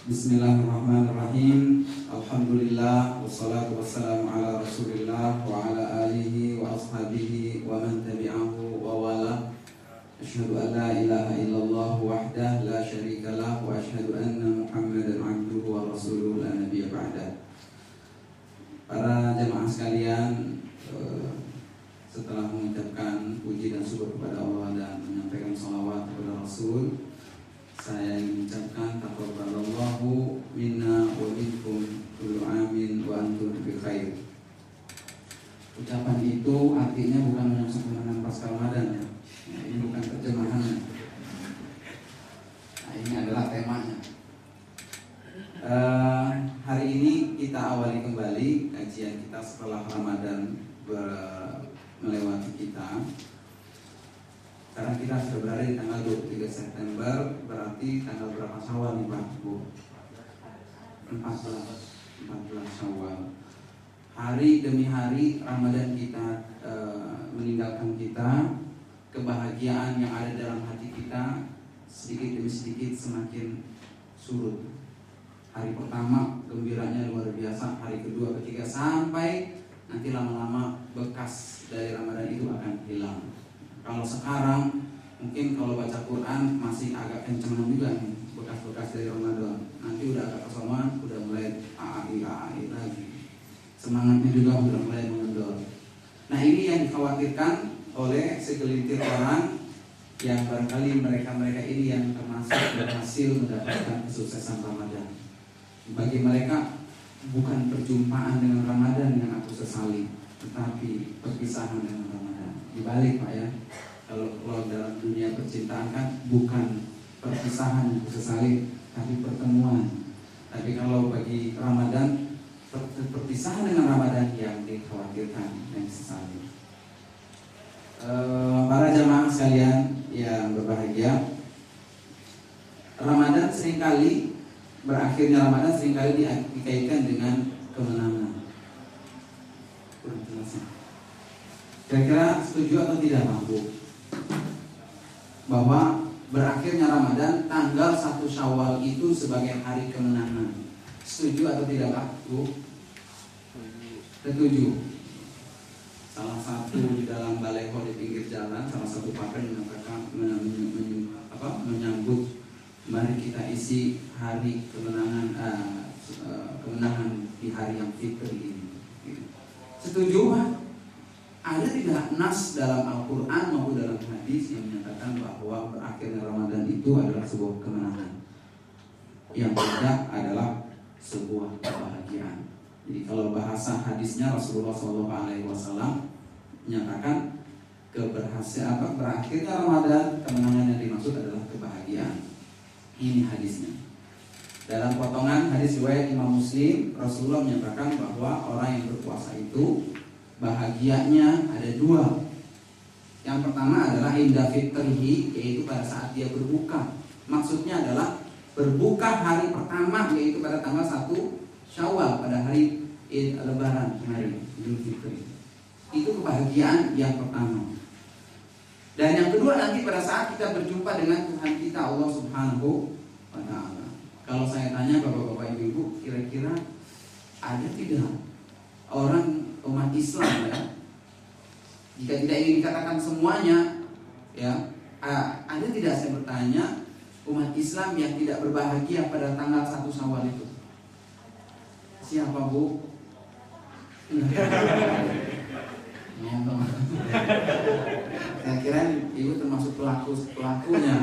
Bismillahirrahmanirrahim. Alhamdulillah wassalatu wassalamu ala Rasulillah wa ala alihi wa ashabihi wa man tabi'ahu wa wala. Asyhadu an la ilaha illallah wahdah la syarikalah wa asyhadu anna Muhammadan abduhu wa rasuluhu la nabiyya ba'dah. Para jemaah sekalian, setelah mengucapkan puji dan syukur kepada Allah dan menyampaikan shalawat kepada Rasul, saya ingin mengucapkan taqabbalallahu minna wa minkum kullu amin wa antum bi khair. Ucapan itu artinya bukan menyaksikan pasca Ramadan ya. Ini bukan terjemahannya. Nah, ini adalah temanya. Hari ini kita awali kembali kajian kita setelah Ramadan melewati kita. Sekarang kita sudah berada di tanggal 23 September, berarti tanggal berapa Syawal nih Pak Bu? 14 Syawal. Hari demi hari Ramadan kita meninggalkan kita. Kebahagiaan yang ada dalam hati kita sedikit demi sedikit semakin surut. Hari pertama gembiranya luar biasa, hari kedua, ketiga, sampai nanti lama-lama bekas dari Ramadan itu akan hilang. Kalau sekarang mungkin kalau baca Quran masih agak kencengan juga nih bekas-bekas dari Ramadan. Nanti udah agak kesoman, udah mulai AI lagi. Semangatnya juga udah mulai mengendor. Nah, ini yang dikhawatirkan oleh segelintir orang yang barangkali mereka ini yang termasuk berhasil mendapatkan kesuksesan Ramadan. Bagi mereka bukan perjumpaan dengan Ramadan yang aku sesali, tetapi perpisahan dengan Ramadan. Dibalik Pak ya, kalau dalam dunia percintaan kan bukan perpisahan yang aku sesali, tapi pertemuan. Tapi kalau bagi Ramadan, perpisahan dengan Ramadan yang dikhawatirkan, yang disesali. Para jamaah sekalian yang berbahagia, Ramadan seringkali berakhirnya Ramadan seringkali dikaitkan dengan kemenangan. Kurang jelasnya. Kira-kira setuju atau tidak Pak Bu? Bahwa berakhirnya Ramadan tanggal 1 Syawal itu sebagai hari kemenangan. Setuju atau tidak Pak Bu? Setuju. Salah satu di dalam baleho di pinggir jalan, salah satu pakai mengatakan menyambut, mari kita isi hari kemenangan di hari yang fitri ini. Setuju Pak? Ada tidak nas dalam Al-Quran maupun dalam hadis yang menyatakan bahwa berakhirnya Ramadan itu adalah sebuah kemenangan? Yang tidak adalah sebuah kebahagiaan. Jadi kalau bahasa hadisnya Rasulullah SAW menyatakan berakhirnya Ramadan, kemenangan yang dimaksud adalah kebahagiaan. Ini hadisnya. Dalam potongan hadis riwayat Imam Muslim, Rasulullah menyatakan bahwa orang yang berpuasa itu bahagianya ada dua. Yang pertama adalah inda fitrihi, yaitu pada saat dia berbuka. Maksudnya adalah berbuka hari pertama, yaitu pada tanggal 1 Syawal, pada hari Lebaran kemarin, Idul Fitri. Itu kebahagiaan yang pertama. Dan yang kedua nanti pada saat kita berjumpa dengan Tuhan kita Allah Subhanahu wa Ta'ala. Kalau saya tanya bapak-bapak ibu-ibu, kira-kira ada tidak orang umat Islam ya, jika tidak ingin dikatakan semuanya ya, ada tidak, saya bertanya, umat Islam yang tidak berbahagia pada tanggal 1 Syawal itu? Siapa Bu? Saya kira ibu termasuk pelakunya.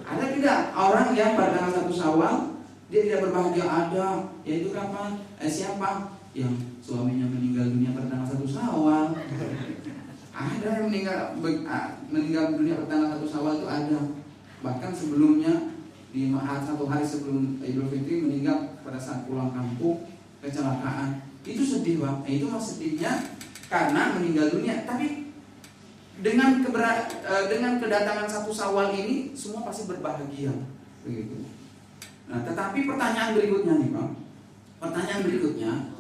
Ada tidak orang yang pada tanggal 1 Syawal dia tidak berbahagia? Ada. Yaitu kapan? Siapa? Yang suaminya meninggal dunia pada tanggal 1 Syawal. Ada yang meninggal dunia pada tanggal 1 Syawal itu ada. Bahkan sebelumnya di satu hari sebelum Idul Fitri meninggal pada saat pulang kampung, kecelakaan. Itu sedih Bang. Itu mas sedihnya karena meninggal dunia. Tapi dengan kedatangan 1 Syawal ini semua pasti berbahagia, begitu. Nah, tetapi pertanyaan berikutnya nih Bang. Pertanyaan berikutnya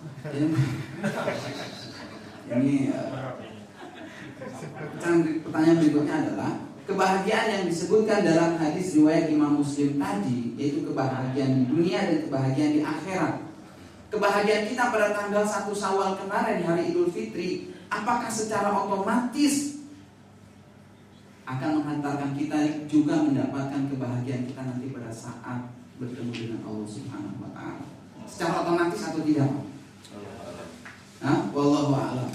ini pertanyaan berikutnya adalah kebahagiaan yang disebutkan dalam hadis riwayat Imam Muslim tadi, yaitu kebahagiaan di dunia dan kebahagiaan di akhirat. Kebahagiaan kita pada tanggal 1 Syawal kemarin, hari Idul Fitri, apakah secara otomatis akan menghantarkan kita juga mendapatkan kebahagiaan kita nanti pada saat bertemu dengan Allah Subhanahu wa taala? Secara otomatis atau tidak? Wallahu a'lam.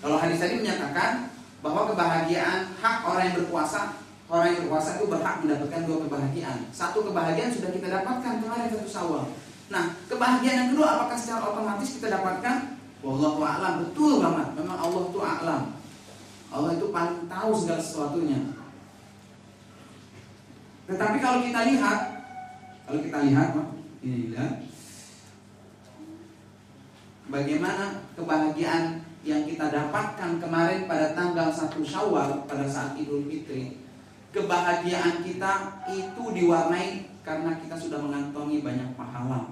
Kalau hadis tadi menyatakan bahwa kebahagiaan hak orang yang berpuasa itu berhak mendapatkan 2 kebahagiaan. 1 kebahagiaan sudah kita dapatkan kemarin 1 Syawal. Nah, kebahagiaan yang kedua apakah secara otomatis kita dapatkan? Wallahu a'lam. Betul banget. Memang Allah itu a'lam. Allah itu paling tahu segala sesuatunya. Tetapi kalau kita lihat, ini lihat bagaimana kebahagiaan yang kita dapatkan kemarin pada tanggal 1 Syawal pada saat Idul Fitri. Kebahagiaan kita itu diwarnai karena kita sudah mengantongi banyak pahala.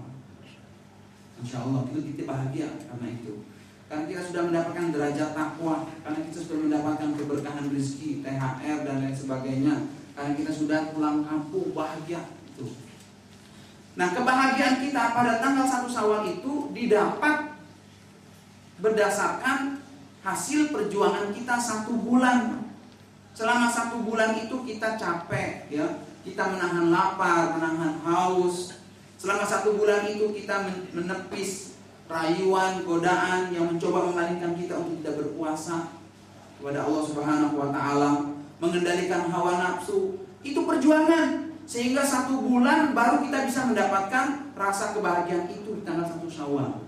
Insya Allah kita bahagia karena itu. Karena kita sudah mendapatkan derajat takwa, karena kita sudah mendapatkan keberkahan rezeki, THR dan lain sebagainya. Karena kita sudah pulang kampung bahagia itu. Nah, kebahagiaan kita pada tanggal 1 Syawal itu didapat berdasarkan hasil perjuangan kita 1 bulan. Selama 1 bulan itu kita capek, ya, kita menahan lapar, menahan haus. Selama 1 bulan itu kita menepis rayuan, godaan yang mencoba memalingkan kita untuk tidak berpuasa kepada Allah Subhanahu wa taala, mengendalikan hawa nafsu. Itu perjuangan sehingga 1 bulan baru kita bisa mendapatkan rasa kebahagiaan itu di tanggal 1 Syawal.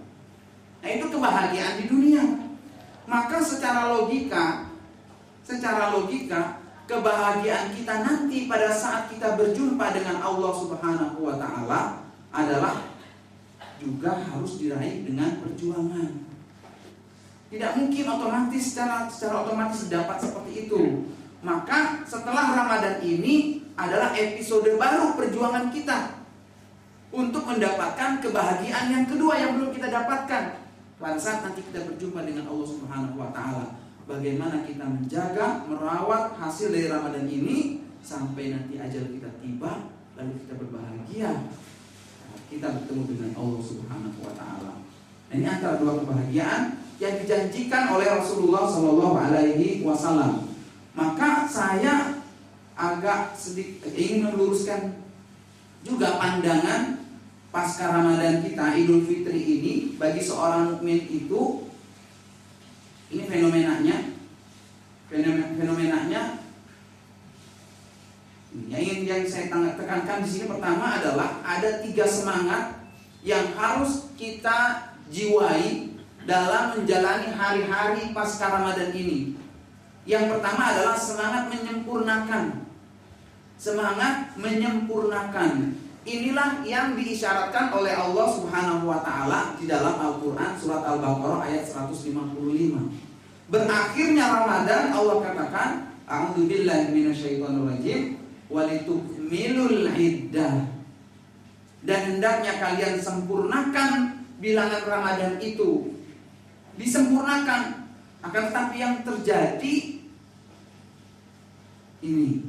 Nah, itu kebahagiaan di dunia. Maka secara logika kebahagiaan kita nanti pada saat kita berjumpa dengan Allah Subhanahu wa taala adalah juga harus diraih dengan perjuangan. Tidak mungkin otomatis secara otomatis dapat seperti itu. Maka setelah Ramadan ini adalah episode baru perjuangan kita untuk mendapatkan kebahagiaan yang kedua yang belum kita dapatkan. Pada saat nanti kita berjumpa dengan Allah Subhanahu wa taala, bagaimana kita menjaga, merawat hasil dari Ramadan ini sampai nanti ajal kita tiba, lalu kita berbahagia. Kita bertemu dengan Allah Subhanahu wa taala. Ini antara 2 kebahagiaan yang dijanjikan oleh Rasulullah sallallahu alaihi wasallam. Maka saya agak sedikit ingin meluruskan juga pandangan pasca Ramadan kita, Idul Fitri ini bagi seorang mukmin itu, ini fenomenanya yang saya tekankan di sini pertama adalah ada 3 semangat yang harus kita jiwai dalam menjalani hari-hari pasca Ramadan ini. Yang pertama adalah semangat menyempurnakan. Inilah yang diisyaratkan oleh Allah Subhanahu wa taala di dalam Al-Qur'an surat Al-Baqarah ayat 155. Berakhirnya Ramadan Allah katakan, a'udzubillahi minasyaitonirrajim, walitukmilul iddah. Dan hendaknya kalian sempurnakan bilangan Ramadan itu. Disempurnakan. Akan tetapi yang terjadi ini,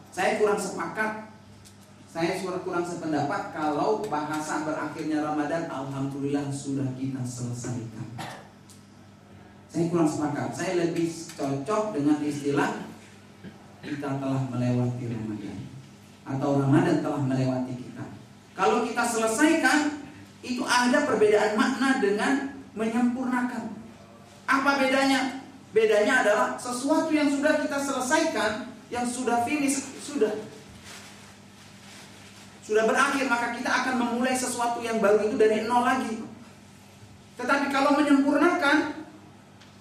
saya kurang sependapat kalau bahasa berakhirnya Ramadan alhamdulillah sudah kita selesaikan. Saya kurang sepakat. Saya lebih cocok dengan istilah kita telah melewati Ramadan, atau Ramadan telah melewati kita. Kalau kita selesaikan, itu ada perbedaan makna dengan menyempurnakan. Apa bedanya? Bedanya adalah sesuatu yang sudah kita selesaikan, yang sudah finish, sudah berakhir, maka kita akan memulai sesuatu yang baru itu dari nol lagi. Tetapi kalau menyempurnakan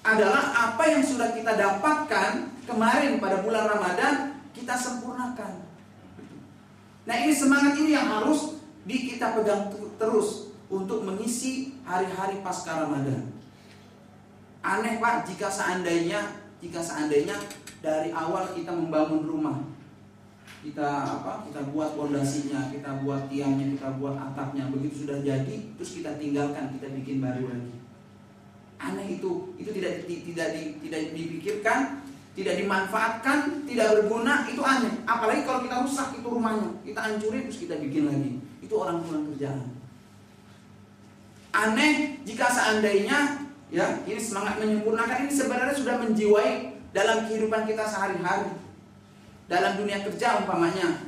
adalah apa yang sudah kita dapatkan kemarin pada bulan Ramadan, kita sempurnakan. Nah, ini semangat ini yang harus kita pegang terus untuk mengisi hari-hari pasca Ramadan. Aneh Pak, jika seandainya dari awal kita membangun rumah, kita buat pondasinya, kita buat tiangnya, kita buat atapnya, begitu sudah jadi, terus kita tinggalkan, kita bikin baru lagi. Aneh itu tidak dipikirkan tidak dimanfaatkan, tidak berguna, itu aneh. Apalagi kalau kita rusak itu rumahnya, kita hancurin terus kita bikin lagi. Itu orang pulang kerjaan. Aneh jika seandainya ya ini semangat menyempurnakan ini sebenarnya sudah menjiwai dalam kehidupan kita sehari-hari. Dalam dunia kerja umpamanya,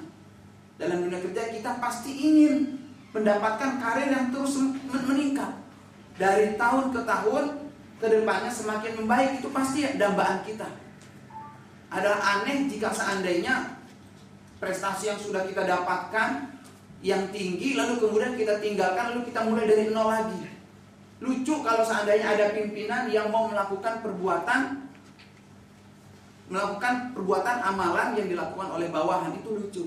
dalam dunia kerja kita pasti ingin mendapatkan karir yang terus meningkat. Dari tahun ke tahun ke depannya semakin membaik, itu pasti dambaan kita. Adalah aneh jika seandainya prestasi yang sudah kita dapatkan yang tinggi lalu kemudian kita tinggalkan, lalu kita mulai dari nol lagi. Lucu kalau seandainya ada pimpinan yang mau melakukan perbuatan amalan yang dilakukan oleh bawahan, itu lucu.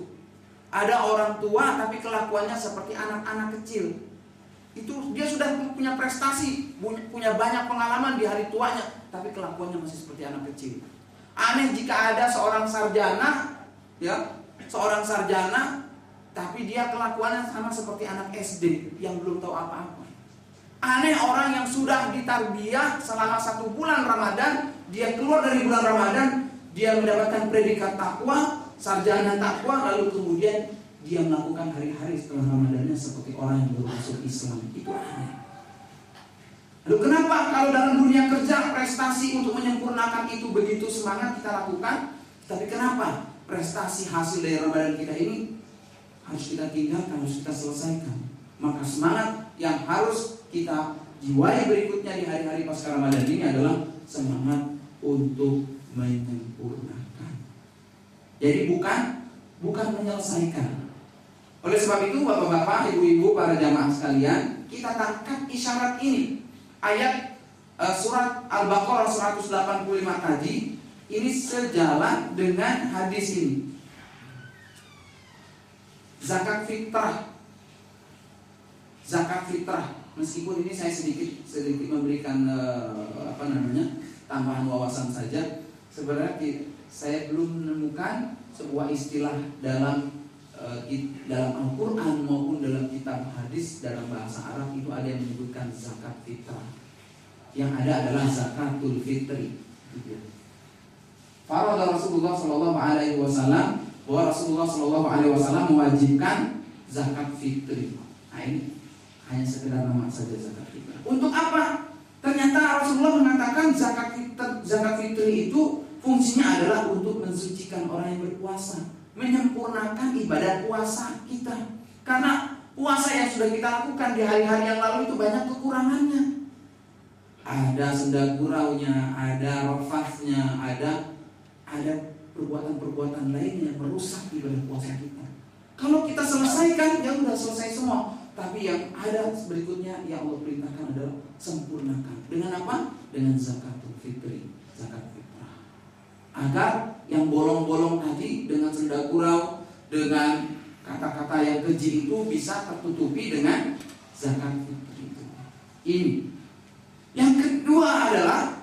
Ada orang tua tapi kelakuannya seperti anak-anak kecil. Itu dia sudah punya prestasi, punya banyak pengalaman di hari tuanya, tapi kelakuannya masih seperti anak kecil. Aneh jika ada seorang sarjana, tapi dia kelakuannya sama seperti anak SD yang belum tahu apa-apa. Aneh orang yang sudah ditarbiyah selama 1 bulan Ramadan, dia keluar dari bulan Ramadan, dia mendapatkan predikat takwa, sarjana takwa, lalu kemudian dia melakukan hari-hari setelah Ramadannya seperti orang yang baru masuk Islam. Itu aneh. Lalu kenapa kalau dalam dunia kerja prestasi untuk menyempurnakan itu begitu semangat kita lakukan, tapi kenapa prestasi hasil dari Ramadan kita ini harus kita tinggalkan, harus kita selesaikan? Maka semangat yang harus kita jiwai berikutnya di hari-hari pasca Ramadan ini adalah semangat untuk menyempurnakan. Jadi bukan menyelesaikan. Oleh sebab itu bapak-bapak, ibu-ibu, para jamaah sekalian, kita tangkap isyarat ini. Ayat surat Al-Baqarah 185 tadi ini sejalan dengan hadis ini. Zakat fitrah. Meskipun ini saya sedikit memberikan tambahan wawasan saja. Sebenarnya saya belum menemukan sebuah istilah dalam Al-Quran maupun dalam kitab hadis dalam bahasa Arab itu ada yang menyebutkan zakat fitrah. Yang ada adalah zakatul fitri. Farada Rasulullah Shallallahu Alaihi Wasallam bahwa Rasulullah Shallallahu Alaihi Wasallam mewajibkan zakat fitri. Nah ini hanya sekedar nama saja zakat fitri. Untuk apa? Ternyata Rasulullah mengatakan zakat fitri itu fungsinya adalah untuk mensucikan orang yang berpuasa, menyempurnakan ibadah puasa kita. Karena puasa yang sudah kita lakukan di hari-hari yang lalu itu banyak kekurangannya. Ada senda guraunya, ada rafasnya, ada perbuatan-perbuatan lainnya yang merusak ibadah puasa kita. Kalau kita selesaikan, ya sudah selesai semua. Tapi yang ada berikutnya yang Allah perintahkan adalah sempurnakan. Dengan apa? Dengan zakatul fitri, zakat fitrah. Agar yang bolong-bolong tadi dengan senda gurau, dengan kata-kata yang keji itu bisa tertutupi dengan zakat fitri itu. Ini. Yang kedua adalah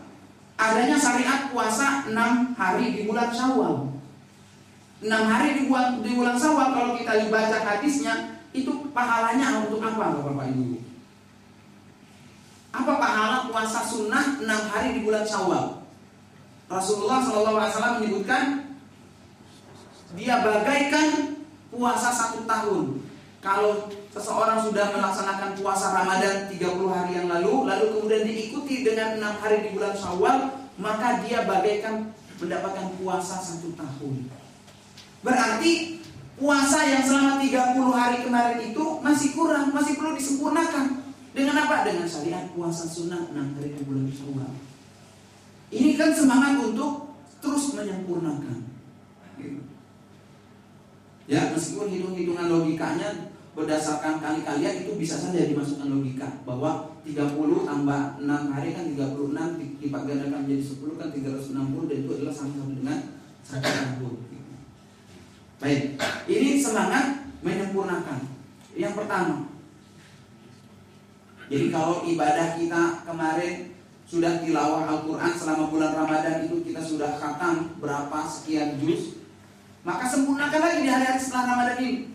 adanya syariat puasa 6 hari di bulan Syawal. 6 hari di bulan Syawal kalau kita dibaca hadisnya itu pahalanya untuk apa Bapak Ibu? Apa pahala puasa sunnah 6 hari di bulan Syawal? Rasulullah SAW menyebutkan dia bagaikan puasa 1 tahun. Kalau seseorang sudah melaksanakan puasa Ramadan 30 hari yang lalu kemudian diikuti dengan 6 hari di bulan Syawal, maka dia bagaikan mendapatkan puasa 1 tahun. Berarti puasa yang selama 30 hari kemarin itu masih kurang, masih perlu disempurnakan. Dengan apa? Dengan syariat puasa sunnah 6 hari di bulan Syawal. Ini kan semangat untuk terus menyempurnakan. Ya, meskipun hitung-hitungan logikanya berdasarkan kali-kalian itu bisa saja dimasukkan logika bahwa 30 tambah 6 hari kan 36 dilipat gandakan menjadi 10 kan 360 dan itu adalah sama dengan 1 tahun. Baik, ini semangat menyempurnakan. Yang pertama. Jadi kalau ibadah kita kemarin sudah tilawah Al-Quran selama bulan Ramadan itu kita sudah khatam berapa sekian juz, maka sempurnakan lagi di hari-hari setelah Ramadan ini.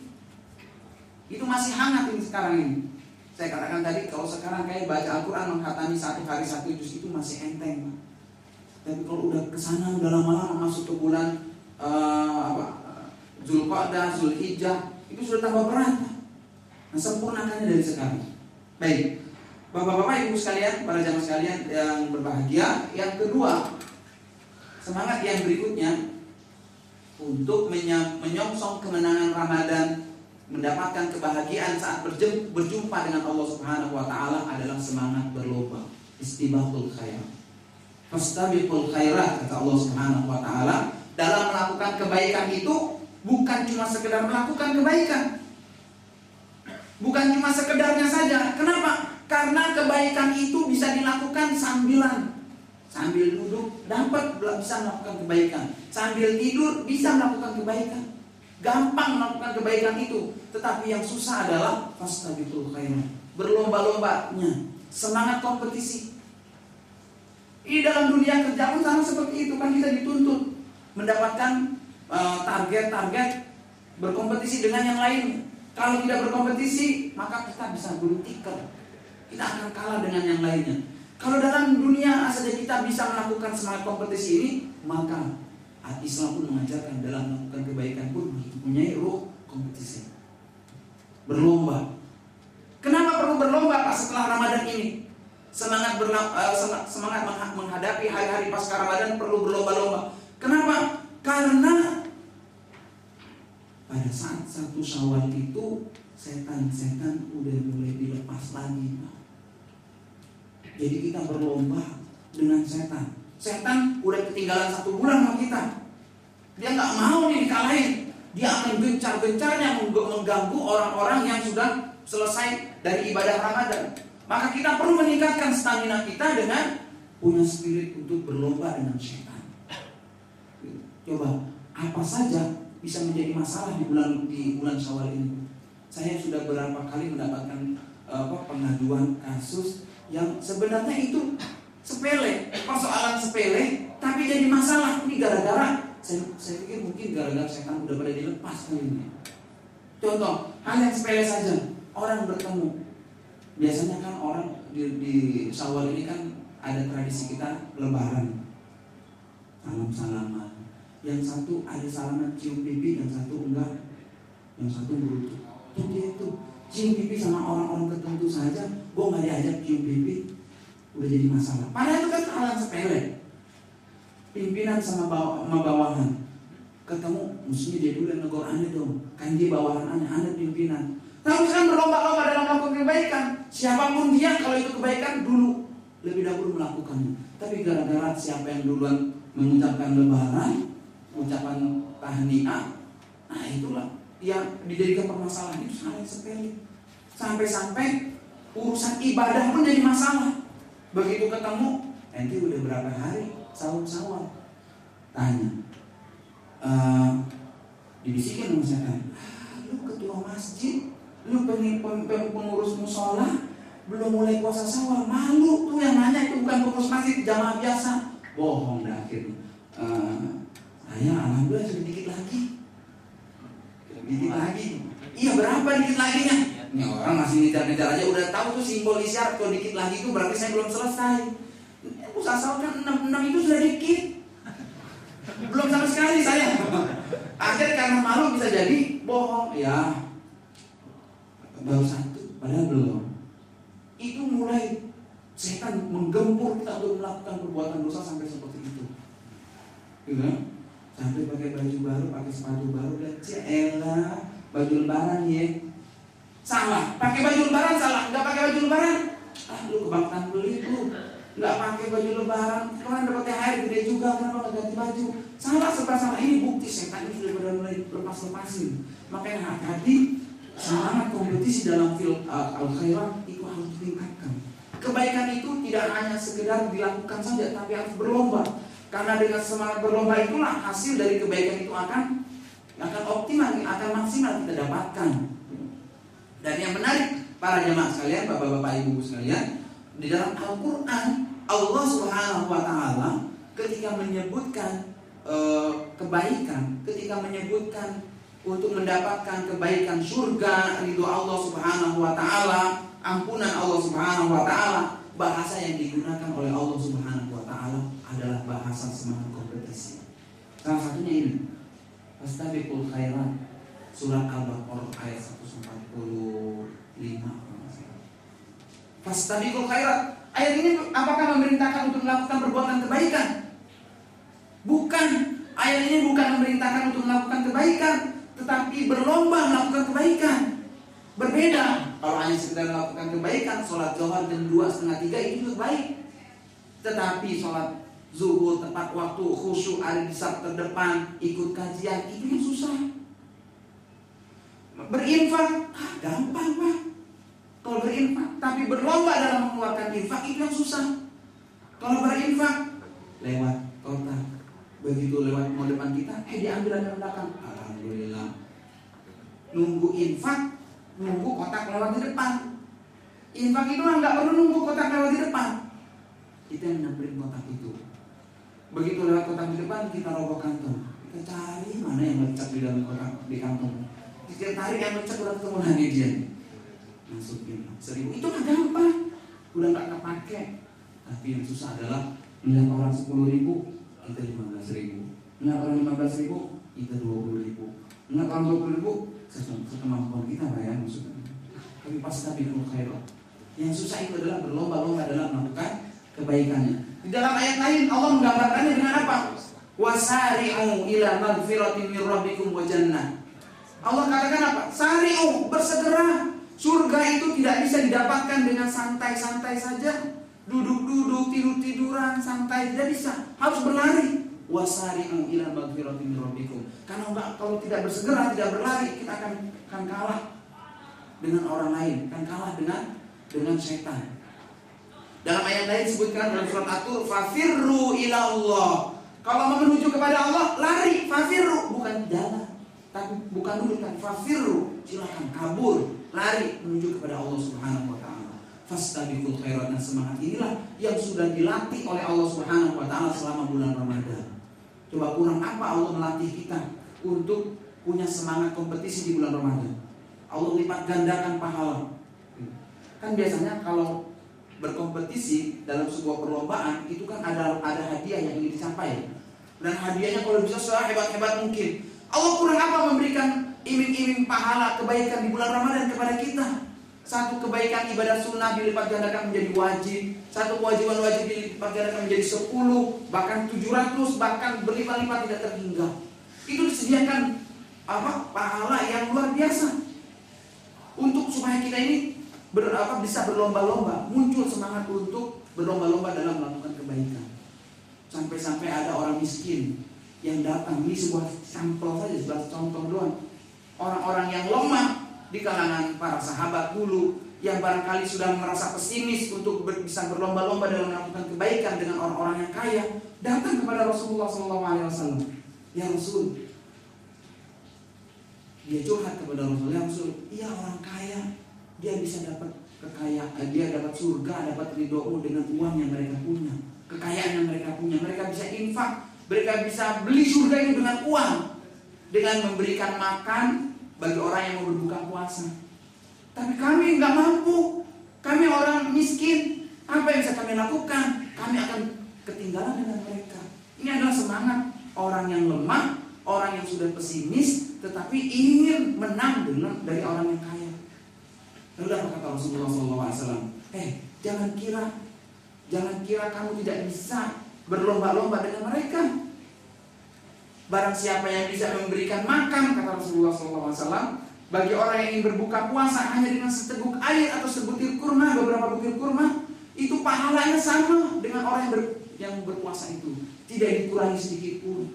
Itu masih hangat ini sekarang ini. Saya katakan tadi kalau sekarang kayak baca Al-Quran mengkhatami 1 hari 1 juz itu masih enteng. Tapi kalau udah kesana, udah lama-lama masuk ke bulan Zulqa'dah, Zulhijjah, itu sudah tambah berat. Nah, sempurnakannya dari sekarang. Baik, Bapak-bapak, Ibu sekalian, para jamaah sekalian yang berbahagia. Yang kedua, semangat yang berikutnya untuk menyongsong kemenangan Ramadan, mendapatkan kebahagiaan saat berjumpa dengan Allah Subhanahu wa taala adalah semangat berlomba, istibaqul khairat. Fastabiqul khairat, kata Allah Subhanahu wa taala. Dalam melakukan kebaikan itu bukan cuma sekedar melakukan kebaikan. Bukan cuma sekedarnya saja. Kenapa? Karena kebaikan itu bisa dilakukan sambil duduk bisa melakukan kebaikan, sambil tidur bisa melakukan kebaikan. Gampang melakukan kebaikan itu. Tetapi yang susah adalah fastabiqul khairat, berlomba-lombanya, semangat kompetisi. Di dalam dunia kerja pun sama seperti itu, kan kita dituntut mendapatkan target-target, berkompetisi dengan yang lain. Kalau tidak berkompetisi, maka kita bisa gulung tikar, kita akan kalah dengan yang lainnya. Kalau dalam dunia saja kita bisa melakukan semangat kompetisi ini, maka Islam pun mengajarkan dalam melakukan kebaikan pun mempunyai ruh kompetisi, berlomba. Kenapa perlu berlomba Pak setelah Ramadan ini? Semangat menghadapi hari-hari pasca Ramadan perlu berlomba-lomba. Kenapa? Karena pada saat 1 Syawal itu setan-setan udah mulai dilepas lagi. Jadi kita berlomba dengan setan. Setan udah ketinggalan 1 bulan sama kita. Dia nggak mau nih dikalahin. Dia akan gencar-gencarnya mengganggu orang-orang yang sudah selesai dari ibadah Ramadan. Maka kita perlu meningkatkan stamina kita dengan punya spirit untuk berlomba dengan setan. Coba, apa saja bisa menjadi masalah di bulan Syawal ini? Saya sudah beberapa kali mendapatkan pengaduan kasus yang sebenarnya itu sepele, persoalan sepele, tapi jadi masalah. Ini gara-gara saya pikir mungkin gara-gara setan udah pada dilepas kali ini. Contoh, hal yang sepele saja, orang bertemu. Biasanya kan orang di Syawal ini kan ada tradisi kita lebaran, salam-salaman. Yang satu ada salaman cium pipi, yang satu enggak, yang satu berutuh. Itu dia tuh cium pipi sama orang-orang tertentu saja, gue nggak diajak cium pipi, udah jadi masalah. Padahal itu kan hal yang sepele. Pimpinan sama bawahan ketemu, mestinya dia dulu yang negor aneh dong, kan dia bawahan aneh, anda pimpinan. Tapi kan berlomba-lomba dalam melakukan kebaikan. Siapapun dia, kalau itu kebaikan dulu lebih dahulu melakukannya. Tapi gara-gara siapa yang duluan mengucapkan lebaran, ucapan tahniah, nah itulah yang dijadikan permasalahan. Itu hal yang sepele. Sampai-sampai urusan ibadah pun jadi masalah. Begitu ketemu, nanti udah berapa hari Syawal? Tanya, dibisikin sama setan, lu ketua masjid, lu pengurus musola, belum mulai puasa Syawal, malu tuh yang nanya, itu bukan pengurus masjid, jamaah biasa. Bohong dah akhirnya. Saya alhamdulillah sudah dikit lagi. Iya, berapa dikit laginya? Ini orang masih ngejar-ngejar aja, udah tahu tuh simbol isyarat. Kalau dikit lagi itu berarti saya belum selesai. Puasa Syawal kan 6 itu sudah dikit, belum sama sekali saya. Akhirnya karena malu bisa jadi bohong. Ya, baru 1, padahal belum. Itu mulai setan menggempur kita untuk melakukan perbuatan dosa sampai seperti itu. Gitu? Sampai pakai baju baru, pakai sepatu baru, dan elah, baju lebaran ya. Salah, pakai baju lebaran salah, nggak pakai baju lebaran, lu kebangetan beli lu. Nggak pakai baju lebaran, kalian dapat THR gede juga, kenapa nggak ganti baju? Salah, serba salah. Ini bukti setan itu sudah mulai lepas-lepasin. Makanya hati-hati, semangat kompetisi dalam al-khairat itu harus ditingkatkan. Kebaikan itu tidak hanya sekedar dilakukan saja, tapi harus berlomba. Karena dengan semangat berlomba itulah hasil dari kebaikan itu akan optimal, akan maksimal kita dapatkan. Dan yang menarik, para jemaah sekalian, bapak-bapak, ibu sekalian, di dalam Al-Quran, Allah Subhanahu wa Ta'ala ketika menyebutkan kebaikan, ketika menyebutkan untuk mendapatkan kebaikan surga, ridho Allah Subhanahu wa Ta'ala, ampunan Allah Subhanahu wa Ta'ala, bahasa yang digunakan oleh Allah Subhanahu wa Ta'ala Ta'ala adalah bahasa semangat kompetisi. Salah satunya ini, fastabiqul khairat, surat Al-Baqarah ayat 145. Fastabiqul khairat. Ayat ini apakah memerintahkan untuk melakukan perbuatan kebaikan? Bukan. Ayat ini bukan memerintahkan untuk melakukan kebaikan, tetapi berlomba melakukan kebaikan. Berbeda. Kalau hanya sekedar melakukan kebaikan, sholat zuhur jam 2:30 itu juga baik. Tetapi sholat zuhur tepat waktu, khusyuk ada di saf terdepan, ikut kajian, itu yang susah. Berinfak, gampang Pak. Kalau berinfak, tapi berlomba dalam mengeluarkan infak itu yang susah. Kalau berinfak lewat kota, begitu lewat mau depan kita, diambil dari belakang. Alhamdulillah. Nunggu infak, nunggu kotak lewat di depan. Infak itu nggak perlu nunggu kotak lewat di depan. Kita yang nyamperin kotak itu. Begitu lewat kotak di depan, kita roboh kantong. Kita cari mana yang lecek di dalam kotak di kantong. Kita tarik yang lecek, udah ketemu lagi dia. Masukin 1.000, itu kan gampang, udah nggak kepake. Tapi yang susah adalah melihat orang 10.000, kita 15.000. Melihat orang 15.000, kita 20.000. Melihat orang 20.000, sekemampuan kita Pak ya maksudnya. Tapi fastabiqul khairat. Yang susah itu adalah berlomba-lomba dalam melakukan kebaikannya. Di dalam ayat lain Allah menggambarkannya dengan apa? Wasari'u ila magfiratin min rabbikum wa jannah. Allah katakan apa? Sari'u, bersegera. Surga itu tidak bisa didapatkan dengan santai-santai saja, duduk-duduk, tidur-tiduran, santai, tidak bisa. Harus berlari. Wasari'u ila magfiratin min rabbikum. Kalau tidak bersegera, tidak berlari, kita akan kalah dengan orang lain, akan kalah dengan setan. Dalam ayat lain disebutkan dalam surat At-Tur, fafirru ila Allah. Kalau mau menuju kepada Allah, lari, fafirru, bukan jalan. Tapi bukan duduk, tapi fafirru, silakan kabur, lari menuju kepada Allah Subhanahu wa taala. Fastabiqul khairat. Semangat inilah yang sudah dilatih oleh Allah Subhanahu wa taala selama bulan Ramadan. Coba kurang apa Allah melatih kita untuk punya semangat kompetisi di bulan Ramadan. Allah lipat gandakan pahala. Kan biasanya kalau berkompetisi dalam sebuah perlombaan itu kan ada hadiah yang ingin dicapai. Dan hadiahnya kalau bisa sehebat-hebat mungkin. Allah kurang apa memberikan iming-iming pahala kebaikan di bulan Ramadan kepada kita. Satu kebaikan ibadah sunnah dilipat gandakan menjadi wajib. Satu kewajiban wajib dilipat gandakan menjadi 10, bahkan 700, bahkan berlipat-lipat tidak terhingga. Itu disediakan pahala yang luar biasa. Untuk supaya kita ini bisa berlomba-lomba, muncul semangat untuk berlomba-lomba dalam melakukan kebaikan. Sampai-sampai ada orang miskin yang datang, ini sebuah sampel saja, sebuah contoh doang. Orang-orang yang lemah di kalangan para sahabat dulu, yang barangkali sudah merasa pesimis untuk bisa berlomba-lomba dalam melakukan kebaikan dengan orang-orang yang kaya, datang kepada Rasulullah SAW. Ya Rasul, dia curhat kepada Rasul, ya Rasul, iya orang kaya, dia bisa dapat kekayaan, dia dapat surga, dapat ridhomu dengan uang yang mereka punya, kekayaan yang mereka punya. Mereka bisa infak, mereka bisa beli surga itu dengan uang, dengan memberikan makan bagi orang yang mau berbuka puasa. Tapi kami nggak mampu, kami orang miskin. Apa yang bisa kami lakukan? Kami akan ketinggalan dengan mereka. Ini adalah semangat orang yang lemah, orang yang sudah pesimis, tetapi ingin menang dari orang yang kaya. Lalu apa kata Rasulullah SAW? Jangan kira kamu tidak bisa berlomba-lomba dengan mereka. Barang siapa yang bisa memberikan makan, kata Rasulullah SAW, bagi orang yang ingin berbuka puasa hanya dengan seteguk air atau sebutir kurma, beberapa butir kurma, itu pahalanya sama dengan orang yang berpuasa itu, tidak dikurangi sedikit pun.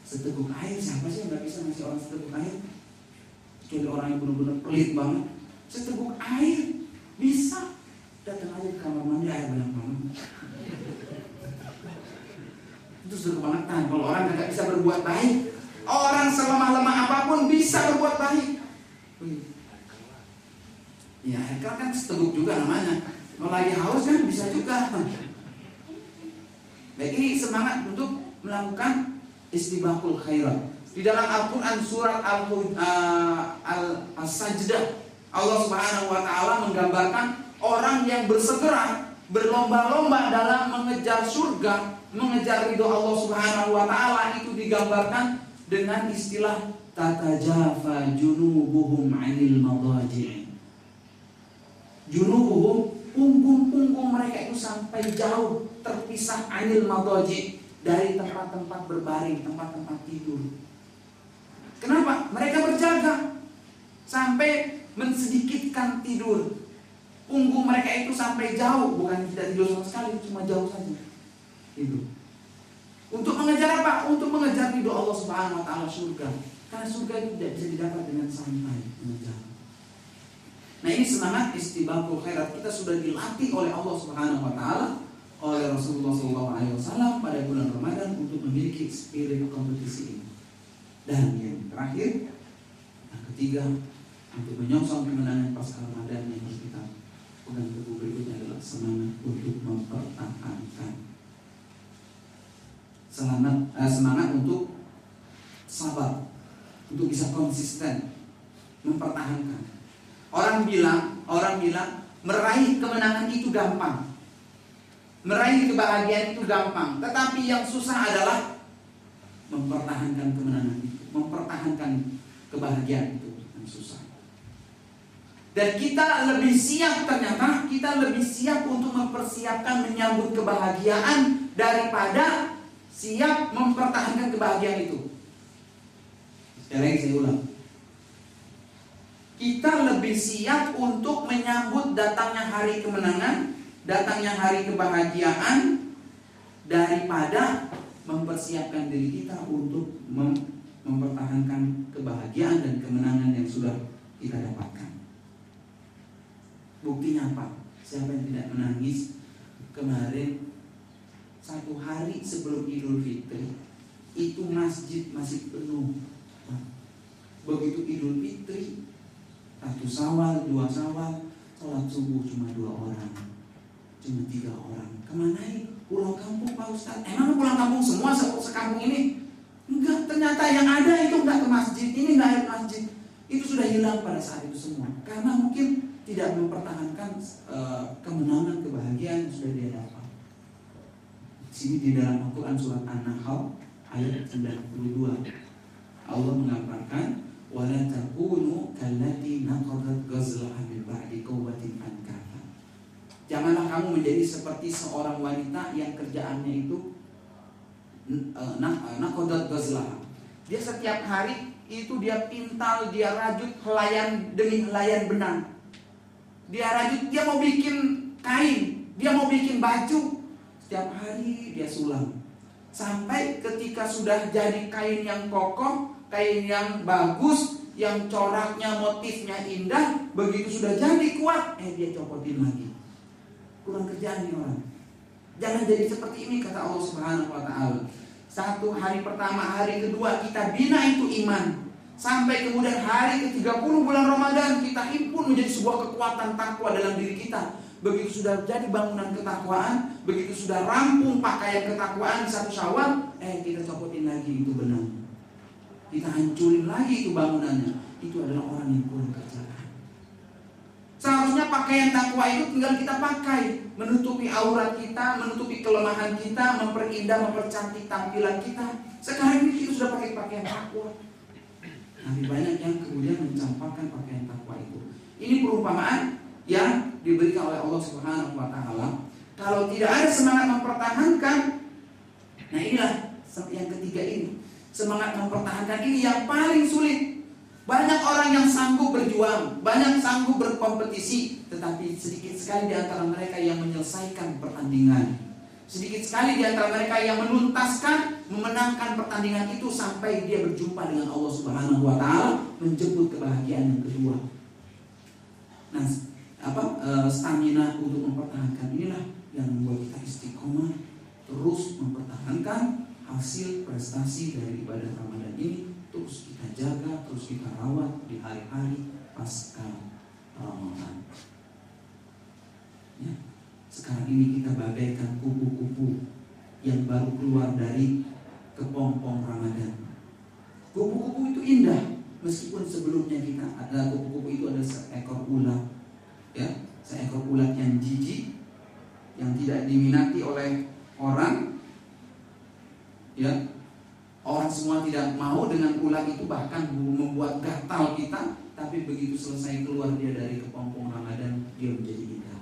Seteguk air, siapa sih yang nggak bisa ngasih orang seteguk air? Kecuali orang yang benar-benar pelit banget. Seteguk air bisa, datang aja ke kamar mandi, air banyak-banyak. Itu sudah kebangetan. Kalau orang nggak bisa berbuat baik, orang selemah-lemah apapun bisa berbuat baik. Ya, kan seteguk juga namanya. Kalau lagi haus kan bisa juga. Baik, ini semangat untuk melakukan istibaqul khairat. Di dalam Al-Quran surat Al-Sajdah, Allah Subhanahu wa Ta'ala menggambarkan orang yang bersegera berlomba-lomba dalam mengejar surga, mengejar ridho Allah Subhanahu wa taala, itu digambarkan dengan istilah tatajafa junubuhum 'anil madaji'. Junubuhum, punggung-punggung mereka itu sampai jauh terpisah 'anil madaji', dari tempat-tempat berbaring, tempat-tempat tidur. Kenapa? Mereka berjaga sampai mensedikitkan tidur. Punggung mereka itu sampai jauh, bukan tidak tidur sama sekali, cuma jauh saja. Itu. Untuk mengejar apa? Untuk mengejar ridho Allah Subhanahu wa taala, surga. Karena surga itu tidak bisa didapat dengan santai, mengejar. Nah, ini semangat istibaqul khairat. Kita sudah dilatih oleh Allah Subhanahu wa taala, oleh Rasulullah SAW pada bulan Ramadan untuk memiliki spirit kompetisi ini. Dan yang terakhir, yang ketiga, untuk menyongsong kemenangan pasca Ramadan yang harus kita pegang teguh berikutnya adalah semangat untuk mempertahankan. Semangat untuk sabar, untuk bisa konsisten mempertahankan. Orang bilang meraih kemenangan itu gampang, meraih kebahagiaan itu gampang, tetapi yang susah adalah mempertahankan kemenangan itu, mempertahankan kebahagiaan itu yang susah. Dan kita lebih siap, ternyata kita lebih siap untuk mempersiapkan menyambut kebahagiaan daripada siap mempertahankan kebahagiaan itu. Sekali lagi saya ulang. Kita lebih siap untuk menyambut datangnya hari kemenangan, datangnya hari kebahagiaan, daripada mempersiapkan diri kita untuk mempertahankan kebahagiaan dan kemenangan yang sudah kita dapatkan. Buktinya apa? Siapa yang tidak menangis kemarin 1 hari sebelum Idul Fitri itu masjid masih penuh. Begitu Idul Fitri, 1 Syawal, 2 Syawal, sholat subuh cuma 2 orang, cuma 3 orang. Kemana ini? Pulang kampung Pak Ustaz. Emang pulang kampung semua sekampung ini? Enggak, ternyata yang ada itu enggak ke masjid. Ini enggak ada masjid. Itu sudah hilang pada saat itu semua. Karena mungkin tidak mempertahankan kemenangan, kebahagiaan yang sudah dia dapat. Sini di dalam Al-Quran surat An-Nahl ayat 92, Allah mengabarkan, wala takunu kallati naqadat ghazlaha min ba'di quwwatin ankatha. Janganlah kamu menjadi seperti seorang wanita yang kerjaannya itu naqadat ghazlaha. Dia setiap hari itu dia pintal, dia rajut helaian demi helaian benang. Dia rajut, dia mau bikin kain, dia mau bikin baju, setiap hari dia sulam. Sampai ketika sudah jadi kain yang kokoh, kain yang bagus, yang coraknya, motifnya indah, begitu sudah jadi kuat, dia copotin lagi. Kurang kerjaan nih orang. Jangan jadi seperti ini, kata Allah Subhanahu wa taala. 1 hari pertama, hari kedua kita bina itu iman. Sampai kemudian hari ke-30 bulan Ramadan kita himpun menjadi sebuah kekuatan takwa dalam diri kita. Begitu sudah jadi bangunan ketakwaan, begitu sudah rampung pakaian ketakwaan di 1 Syawal, kita copotin lagi itu benang. Kita hancurin lagi itu bangunannya. Itu adalah orang yang kurang kerjaan. Seharusnya pakaian takwa itu tinggal kita pakai, menutupi aurat kita, menutupi kelemahan kita, memperindah, mempercantik tampilan kita. Sekarang ini kita sudah pakai pakaian takwa. Tapi banyak yang kemudian mencampakkan pakaian takwa itu. Ini perumpamaan yang diberikan oleh Allah Subhanahu wa taala. Kalau tidak ada semangat mempertahankan, nah inilah yang ketiga ini. Semangat mempertahankan ini yang paling sulit. Banyak orang yang sanggup berjuang, banyak sanggup berkompetisi, tetapi sedikit sekali di antara mereka yang menyelesaikan pertandingan. Sedikit sekali di antara mereka yang menuntaskan, memenangkan pertandingan itu sampai dia berjumpa dengan Allah Subhanahu wa taala, menjemput kebahagiaan yang kedua. Nah, stamina untuk mempertahankan inilah yang membuat kita istiqomah terus mempertahankan hasil prestasi dari ibadah Ramadan ini, terus kita jaga, terus kita rawat di hari-hari pasca Ramadan. Ya. Sekarang ini kita bagaikan kupu-kupu yang baru keluar dari kepompong Ramadan. Kupu-kupu itu indah, meskipun sebelumnya kita ada kupu-kupu itu ada seekor ulat, ya, seekor ulat yang jijik, yang tidak diminati oleh orang, ya, orang semua tidak mau dengan ular itu, bahkan membuat gatal kita. Tapi begitu selesai keluar dia dari kepompong Ramadan, dia menjadi indah.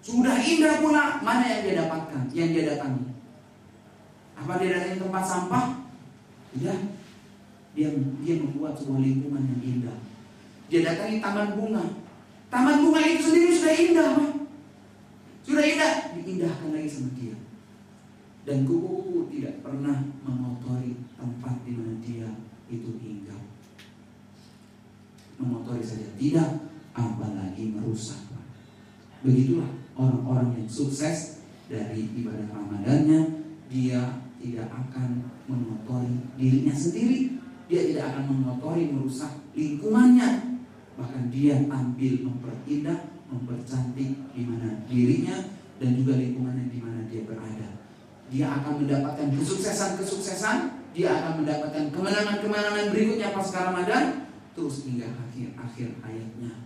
Sudah indah pula, mana yang dia dapatkan, yang dia datangi? Apa dia datangi tempat sampah? Tidak. Dia membuat sebuah lingkungan yang indah. Dia datangi taman bunga. Taman bunga itu sendiri sudah indah, Pak. Sudah indah, diindahkan lagi sama dia. Dan kuku-kuku tidak pernah mengotori tempat di mana dia itu tinggal. Mengotori saja tidak, apalagi merusak. Begitulah orang-orang yang sukses dari ibadah Ramadannya. Dia tidak akan mengotori dirinya sendiri, dia tidak akan mengotori, merusak lingkungannya. Bahkan dia tampil memperindah, mempercantik di mana dirinya dan juga lingkungannya di mana dia berada. Dia akan mendapatkan kesuksesan-kesuksesan, dia akan mendapatkan kemenangan-kemenangan berikutnya pasca Ramadan, terus hingga akhir hayatnya,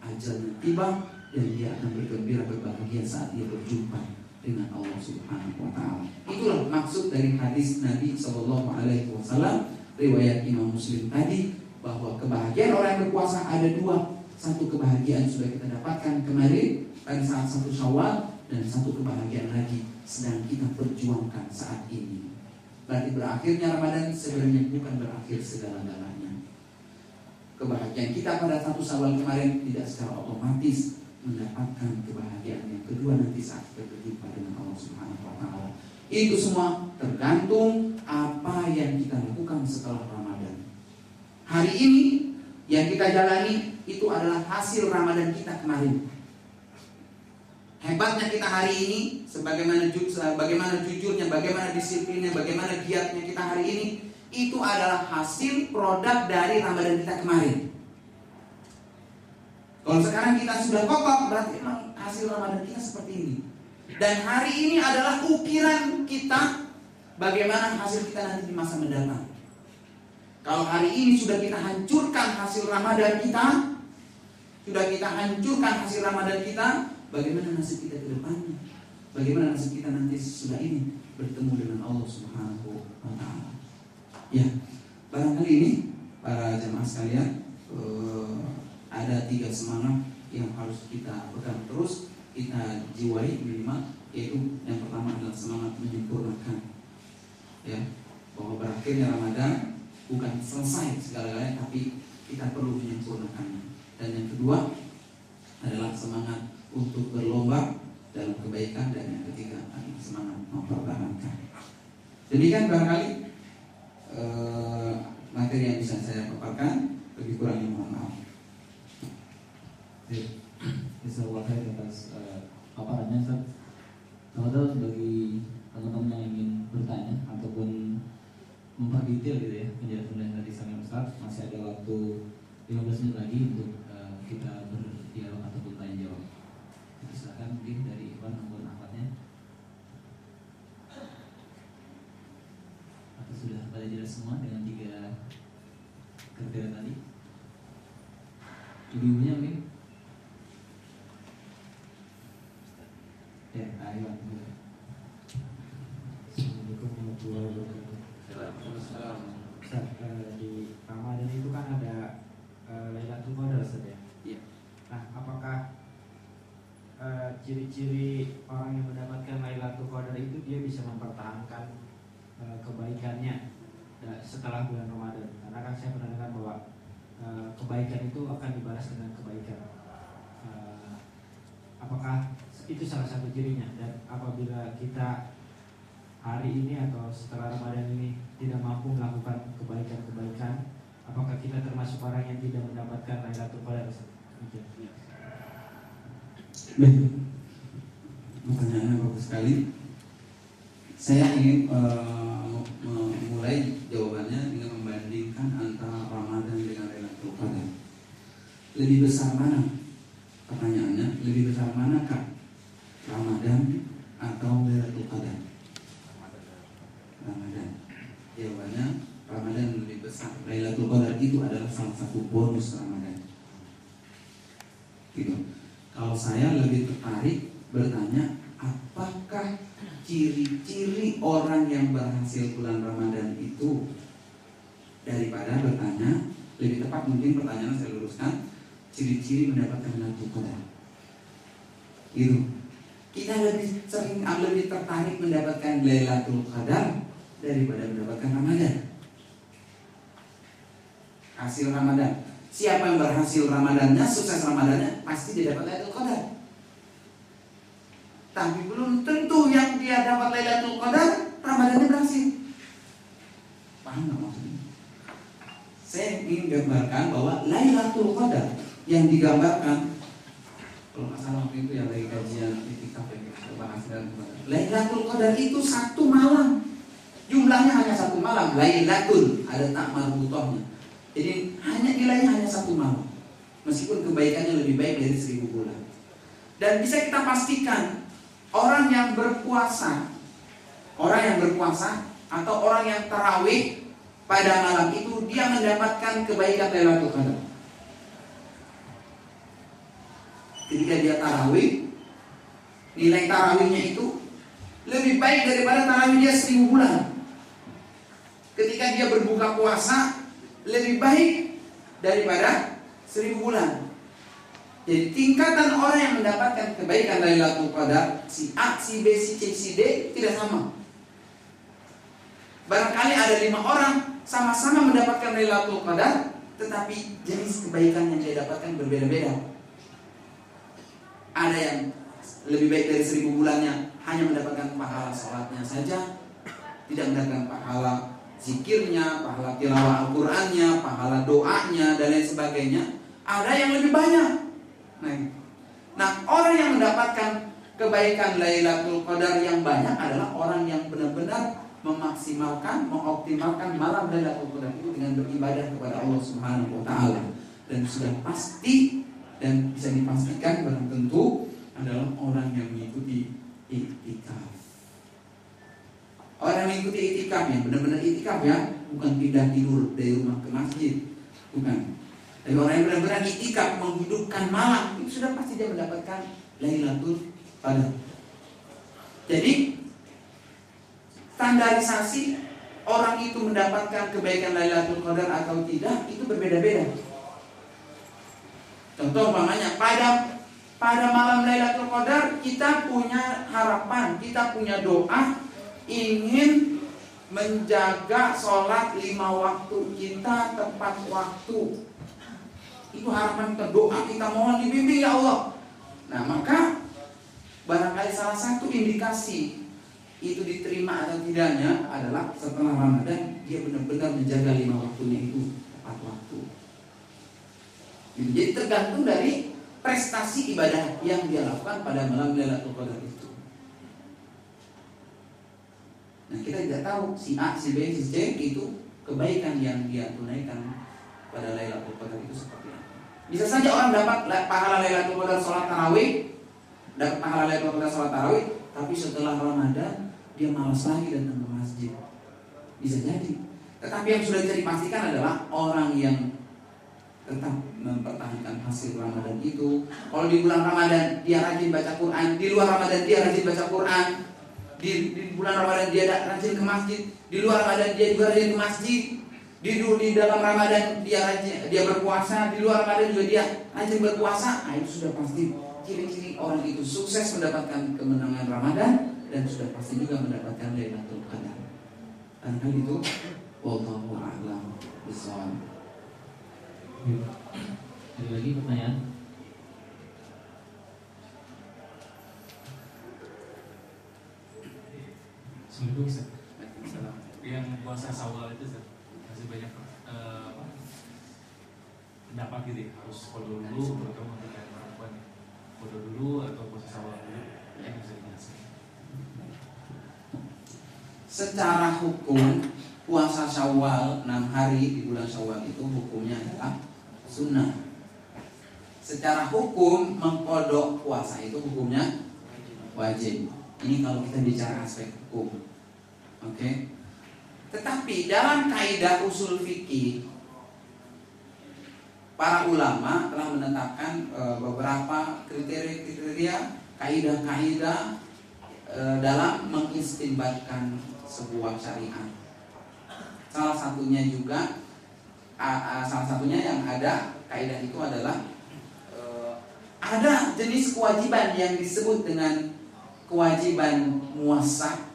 ajalnya tiba, dan dia akan bergembira, berbahagia saat dia berjumpa dengan Allah Subhanahu wa Ta'ala. Itulah maksud dari hadis Nabi SAW, riwayat Imam Muslim tadi, bahwa kebahagiaan orang yang berpuasa ada dua. Satu kebahagiaan sudah kita dapatkan kemarin pada saat 1 Syawal, dan satu kebahagiaan lagi sedang kita perjuangkan saat ini. Berarti berakhirnya Ramadan sebenarnya bukan berakhir segala-galanya. Kebahagiaan kita pada 1 Syawal kemarin tidak secara otomatis mendapatkan kebahagiaan yang kedua nanti saat kita berjumpa dengan Allah Subhanahu wa Ta'ala. Itu semua tergantung apa yang kita lakukan setelah Ramadan. Hari ini yang kita jalani itu adalah hasil Ramadan kita kemarin. Hebatnya kita hari ini, bagaimana jujurnya, bagaimana disiplinnya, bagaimana giatnya kita hari ini, itu adalah hasil produk dari Ramadan kita kemarin. Kalau sekarang kita sudah kokoh, berarti memang hasil Ramadan kita seperti ini. Dan hari ini adalah ukiran kita bagaimana hasil kita nanti di masa mendatang. Kalau hari ini sudah kita hancurkan hasil Ramadan kita, bagaimana nasib kita ke depannya? Bagaimana nasib kita nanti sesudah ini bertemu dengan Allah Subhanahu wa Ta'ala? Ya, barangkali ini para jemaah sekalian, ada 3 semangat yang harus kita pegang terus, kita jiwai minimal, yaitu yang pertama adalah semangat menyempurnakan, ya, bahwa berakhirnya Ramadan bukan selesai segala-galanya, tapi kita perlu menyempurnakannya. Dan yang kedua adalah semangat untuk berlomba dalam kebaikan, dan yang ketiga adalah semangat mempertahankan. Demikian barangkali materi yang bisa saya paparkan, lebih kurangnya mohon maaf. Jazakallahu khair atas paparannya, Ustaz. Teman-teman, bagi teman-teman yang ingin bertanya ataupun memperdetail gitu ya penjelasan dari sang Ustaz, masih ada waktu 15 menit lagi untuk kita berdialog ataupun tanya jawab. Jadi silakan mungkin dari Iwan maupun Ahmadnya. Atau sudah pada jelas semua dengan 3 kriteria tadi? Ibu-ibunya mungkin? Ya, Iwan. Assalamualaikum warahmatullahi wabarakatuh. Ustaz, di Ramadan itu kan ada Lailatul Qadar, Ustaz ya? Iya. Nah, apakah ciri-ciri orang yang mendapatkan Lailatul Qadar itu dia bisa mempertahankan kebaikannya setelah bulan Ramadan? Karena kan saya pernah dengar bahwa kebaikan itu akan dibalas dengan kebaikan. Apakah itu salah satu cirinya? Dan apabila kita hari ini atau setelah Ramadan ini tidak mampu melakukan kebaikan-kebaikan, apakah kita termasuk orang yang tidak mendapatkan Lailatul Qadar? Baik, pertanyaannya bagus sekali. Saya ingin memulai jawabannya dengan membandingkan antara Ramadan dengan Lailatul Qadar. Lebih besar mana? Pertanyaannya, lebih besar manakah Ramadan atau Lailatul Qadar? Ramadan. Jawabannya Ramadan lebih besar. Lailatul Qadar itu adalah salah satu bonus Ramadan. Gitu. Kalau saya lebih tertarik bertanya, apakah ciri-ciri orang yang berhasil bulan Ramadan itu, daripada bertanya, lebih tepat mungkin pertanyaan saya luruskan, ciri-ciri mendapatkan Lailatul Qadar. Itu kita lebih tertarik mendapatkan Lailatul Qadar daripada mendapatkan Ramadan. Hasil Ramadan. Siapa yang berhasil Ramadannya, sukses Ramadannya, pasti dia dapat Lailatul Qadar. Tapi belum tentu yang dia dapat Lailatul Qadar Ramadannya berhasil. Paham nggak maksudnya? Saya ingin gambarkan bahwa Lailatul Qadar yang digambarkan, kalau nggak salah waktu itu yang lagi kajian itikaf yang kita bahas dalam Lailatul Qadar itu satu malam. Jumlahnya hanya satu malam. Lailatul, ada tak marbutohnya. Jadi nilainya hanya satu malam. Meskipun kebaikannya lebih baik dari 1000 bulan. Dan bisa kita pastikan orang yang berpuasa atau orang yang tarawih pada malam itu, dia mendapatkan kebaikan Lailatul Qadar. Ketika dia tarawih, nilai tarawihnya itu lebih baik daripada tarawih dia 1000 bulan. Ketika dia berbuka puasa, lebih baik daripada 1000 bulan. Jadi tingkatan orang yang mendapatkan kebaikan Lailatul Qadar, si A, si B, si C, si D tidak sama. Barangkali ada 5 orang sama-sama mendapatkan Lailatul Qadar, tetapi jenis kebaikan yang dia dapatkan berbeda-beda. Ada yang lebih baik dari 1000 bulannya, hanya mendapatkan pahala sholatnya saja, tidak mendapatkan pahala zikirnya, pahala tilawah Al-Qur'annya, pahala doanya, dan lain sebagainya. Ada yang lebih banyak. Nah, orang yang mendapatkan kebaikan Lailatul Qadar yang banyak adalah orang yang benar-benar memaksimalkan, mengoptimalkan malam Lailatul Qadar itu dengan beribadah kepada Allah Subhanahu wa taala. Dan sudah pasti dan bisa dipastikan barang tentu adalah orang yang mengikuti iktikaf. Orang yang mengikuti iktikaf yang benar-benar iktikaf ya, bukan pindah tidur dari rumah ke masjid, bukan. Tapi orang yang benar-benar iktikaf menghidupkan malam, itu sudah pasti dia mendapatkan Lailatul Qadar. Jadi standarisasi orang itu mendapatkan kebaikan Lailatul Qadar atau tidak itu berbeda-beda. Contoh umpamanya pada malam Lailatul Qadar kita punya harapan, kita punya doa ingin menjaga sholat 5 waktu kita tepat waktu. Itu harapan kita, doa kita, mohon dibimbing ya Allah. Nah maka barangkali salah satu indikasi itu diterima atau tidaknya adalah setelah Ramadan dia benar-benar menjaga 5 waktunya itu tepat waktu. Jadi tergantung dari prestasi ibadah yang dia lakukan pada malam Lailatul Qadar itu. Nah kita tidak tahu si A, si B, si C itu kebaikan yang dia tunaikan pada Lailatul Qadar itu seperti apa. Bisa saja orang dapat pahala Lailatul Qadar sholat tarawih, dapat pahala Lailatul Qadar sholat tarawih, tapi setelah Ramadan dia malas lagi datang ke masjid. Bisa jadi. Tetapi yang sudah bisa dipastikan adalah orang yang tetap mempertahankan hasil Ramadan itu. Kalau di bulan Ramadan dia rajin baca Quran, di luar Ramadan dia rajin baca Quran, di bulan Ramadan dia rajin ke masjid, di luar Ramadan dia juga rajin ke masjid, di dalam Ramadan dia berpuasa, di luar Ramadan juga dia rajin berpuasa. Nah, itu sudah pasti ciri-ciri orang itu sukses mendapatkan kemenangan Ramadan dan sudah pasti juga mendapatkan Lailatul Qadar. Dan hal itu wallahu a'lam bishawab. Ada lagi pertanyaan? Assalamualaikum Ustaz. Yang puasa Syawal itu Ustaz, masih banyak pendapat gitu ya, harus qada dulu atau memberikan perempuan qada dulu atau puasa Syawal dulu, yang bisa dijelaskan. Secara hukum puasa Syawal 6 hari di bulan Syawal itu hukumnya adalah sunnah. Secara hukum mengkodok puasa itu hukumnya wajib. Ini kalau kita bicara aspek hukum. Oke. Tetapi dalam kaidah usul fikih, para ulama telah menetapkan beberapa kriteria kaidah-kaidah dalam mengistinbatkan sebuah syariat. Salah satunya yang ada kaidah itu adalah ada jenis kewajiban yang disebut dengan kewajiban muwassa.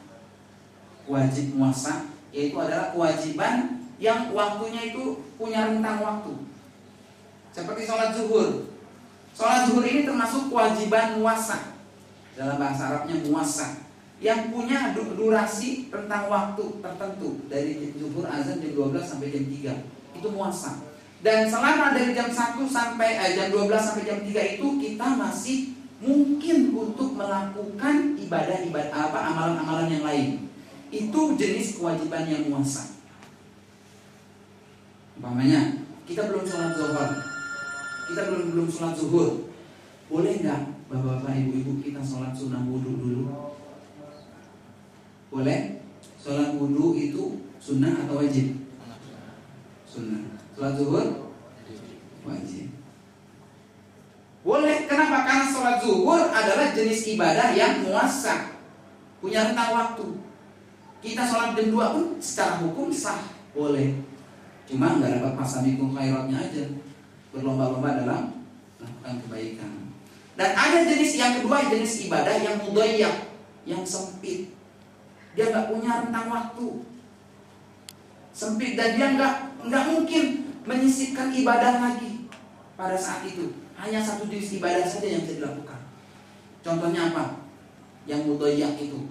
Wajib muwassa yaitu adalah kewajiban yang waktunya itu punya rentang waktu. Seperti sholat zuhur. Sholat zuhur ini termasuk kewajiban muwassa. Dalam bahasa Arabnya muwassa, yang punya durasi rentang waktu tertentu dari zuhur azan jam 12 sampai jam 3. Itu muwassa. Dan selama dari jam 1 sampai jam 12 sampai jam 3 itu kita masih mungkin untuk melakukan ibadah-ibadah amalan-amalan yang lain. Itu jenis kewajiban yang muwassa. Umpamanya kita belum sholat zuhur, kita belum sholat zuhur, boleh nggak bapak-bapak, ibu-ibu kita sholat sunnah wudhu dulu? Boleh? Sholat wudhu itu sunnah atau wajib? Sunnah. Sholat zuhur wajib. Boleh. Kenapa? Karena sholat zuhur adalah jenis ibadah yang muwassa, punya rentang waktu. Kita sholat jam 2 pun secara hukum sah, boleh. Cuma nggak dapat fastabiqul khairatnya aja, berlomba-lomba dalam melakukan kebaikan. Dan ada jenis yang kedua, jenis ibadah yang mudayyak, yang sempit. Dia nggak punya rentang waktu, sempit, dan dia nggak mungkin menyisipkan ibadah lagi pada saat itu. Hanya satu jenis ibadah saja yang bisa dilakukan. Contohnya apa? Yang mudayyak itu,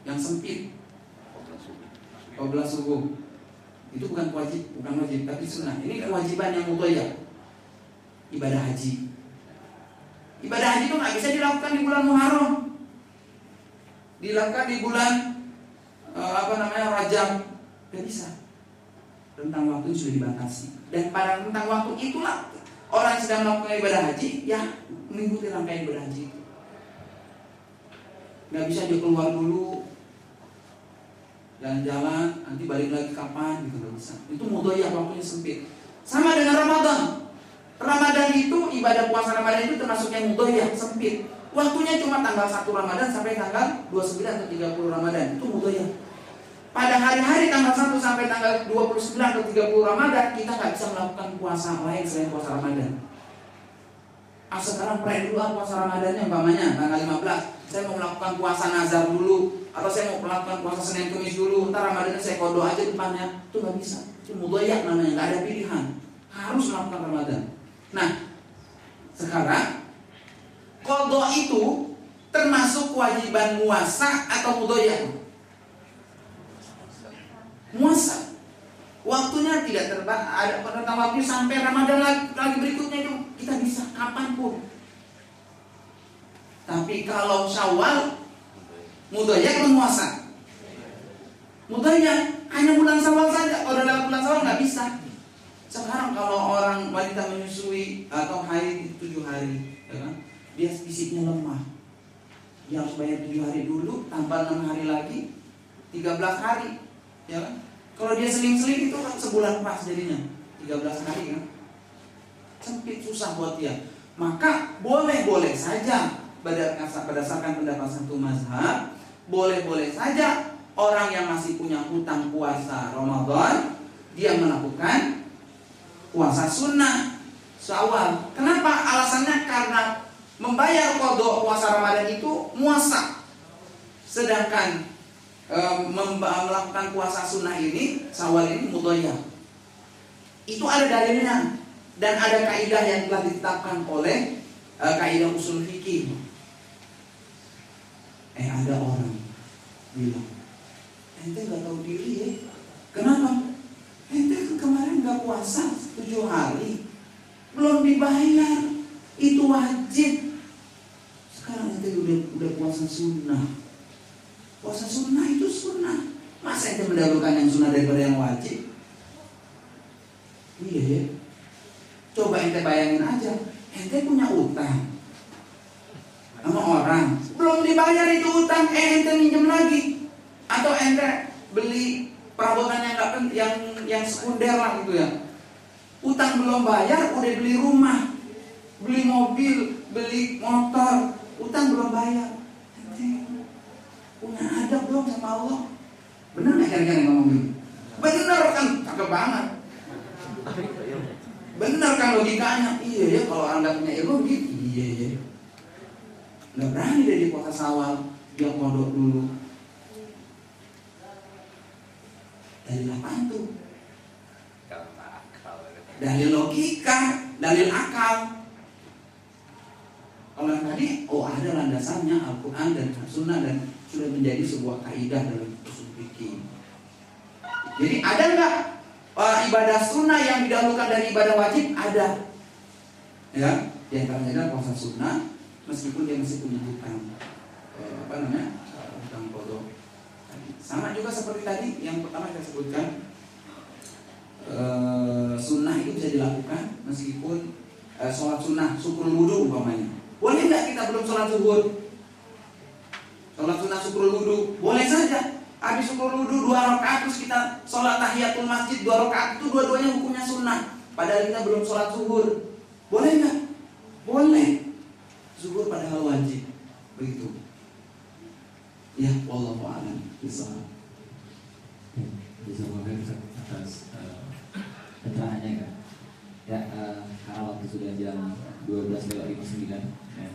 yang sempit. Qobla subuh itu bukan wajib, tapi sunnah. Ini kewajiban yang mudayyak. Ibadah haji. Ibadah haji itu nggak bisa dilakukan di bulan Muharram. Dilakukan di bulan Rajab, nggak bisa. Rentang waktu sudah dibatasi. Dan pada rentang waktu itulah orang yang sedang melakukan ibadah haji ya mengikuti rangkaian ibadah haji itu. Nggak bisa dia keluar dulu, jalan-jalan, nanti balik lagi kapan gitu, nggak bisa. Itu mudayyak, waktunya sempit. Sama dengan Ramadan. Ramadan itu, ibadah puasa Ramadan itu termasuk yang mudayyak, sempit. Waktunya cuma tanggal 1 Ramadan sampai tanggal 29 atau 30 Ramadan. Itu mudayyak. Pada hari-hari tanggal 1 sampai tanggal 29 atau 30 Ramadan, kita nggak bisa melakukan puasa lain selain puasa Ramadan. Sekarang pray dulu puasa Ramadannya, umpamanya tanggal 15. Saya mau melakukan puasa nazar dulu, atau saya mau melakukan puasa Senin Kamis dulu, ntar Ramadannya saya kodo aja depannya. Itu nggak bisa. Itu mudayyak namanya, nggak ada pilihan. Harus melakukan Ramadan. Nah, sekarang qadha itu termasuk kewajiban muwassa atau mudayyak? Muwassa. Waktunya tidak terbatas, ada rentang waktu sampai Ramadan lagi berikutnya itu kita bisa kapanpun. Tapi kalau Syawal mudayyak atau muwassa? Mudayyak, hanya bulan Syawal saja. Kalau dalam bulan Syawal nggak bisa. Sekarang kalau orang wanita menyusui atau haid 7 hari, ya kan? Dia fisiknya lemah. Dia harus bayar 7 hari dulu, tambah 6 hari lagi, 13 hari, ya kan? Kalau dia seling-seling itu kan sebulan pas jadinya, 13 hari kan? Sempit, susah buat dia. Maka boleh-boleh saja berdasarkan pendapat satu mazhab, boleh-boleh saja orang yang masih punya hutang puasa Ramadan, dia melakukan puasa sunnah Syawal. Kenapa? Alasannya karena membayar qadha puasa Ramadan itu muwassa. Sedangkan melakukan puasa sunnah ini, Syawal ini mudayyak. Itu ada dalilnya dan ada kaidah yang telah ditetapkan oleh kaidah usul fikih. Ada orang bilang, ente nggak tahu diri ya? Kenapa? Ente kemarin nggak puasa 7 hari, belum dibayar, itu wajib. Sekarang ente udah puasa sunnah. Puasa sunnah itu sunnah. Masa ente mendahulukan yang sunnah daripada yang wajib? Iya ya. Coba ente bayangin aja, ente punya utang sama orang, belum dibayar itu utang, ente minjem lagi, atau ente beli perabotan yang sekunder lah gitu ya. Utang belum bayar, udah beli rumah, beli mobil, beli motor, utang belum bayar. Punya adab belum sama Allah? Benar nggak kira-kira yang ngomong ini? Benar kan, cakep banget. Benar kan logikanya? Iya ya, kalau anda punya ilmu gitu, iya ya. Nggak berani dari kota Sawal, dia kodok dulu. Dalil apaan tuh? Dalil logika, dalil akal. Kalau yang tadi, ada landasannya Al-Quran dan Sunnah dan sudah menjadi sebuah kaidah dalam usul fikih. Jadi ada nggak ibadah sunnah yang didahulukan dari ibadah wajib? Ada. Ya, di antaranya adalah puasa sunnah, meskipun dia masih punya hutang, hutang qadha. Sama juga seperti tadi yang pertama kita sebutkan, sunnah itu bisa dilakukan meskipun sholat sunnah, syukrul wudu umpamanya. Boleh nggak kita belum sholat zuhur? Sholat sunnah syukrul wudu, boleh saja. Habis syukrul wudu 2 rakaat terus kita sholat tahiyatul masjid 2 rakaat, itu dua-duanya hukumnya sunnah. Padahal kita belum sholat zuhur. Boleh nggak? Boleh. Zuhur padahal wajib. Begitu. Ya, wallahu a'lam bishawab. Bisa mungkin atas pencerahannya kan. Ya, karena waktu sudah jam 12:59 dan